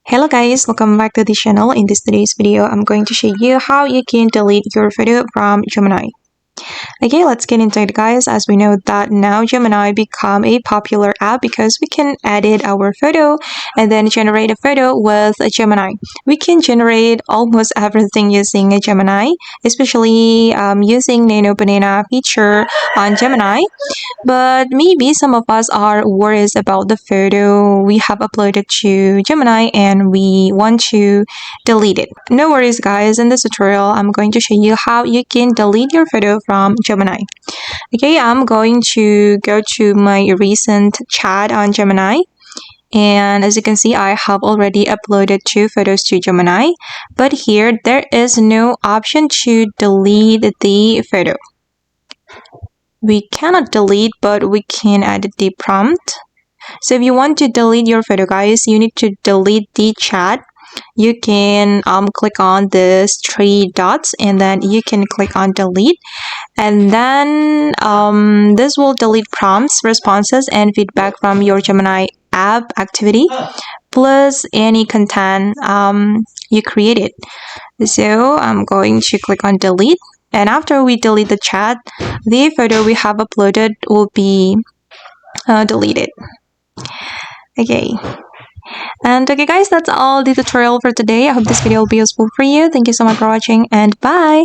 Hello guys, welcome back to the channel. In today's video, I'm going to show you how you can delete your photo from Gemini. Okay, let's get into it guys. As we know that now Gemini become a popular app because we can edit our photo and then generate a photo with a Gemini. We can generate almost everything using a Gemini, especially using Nano Banana feature on Gemini. But maybe some of us are worried about the photo we have uploaded to Gemini and we want to delete it. No worries guys, in this tutorial I'm going to show you how you can delete your photo from Gemini. Okay, I'm going to go to my recent chat on Gemini. And as you can see, I have already uploaded 2 photos to Gemini. But here, there is no option to delete the photo. We cannot delete, but we can edit the prompt. So if you want to delete your photo, guys, you need to delete the chat. You can click on this 3 dots and then you can click on delete. And then this will delete prompts, responses, and feedback from your Gemini app activity, plus any content you created. So I'm going to click on delete. And after we delete the chat, the photo we have uploaded will be deleted. Okay. And okay guys, that's all the tutorial for today. I hope this video will be useful for you. Thank you so much for watching and bye!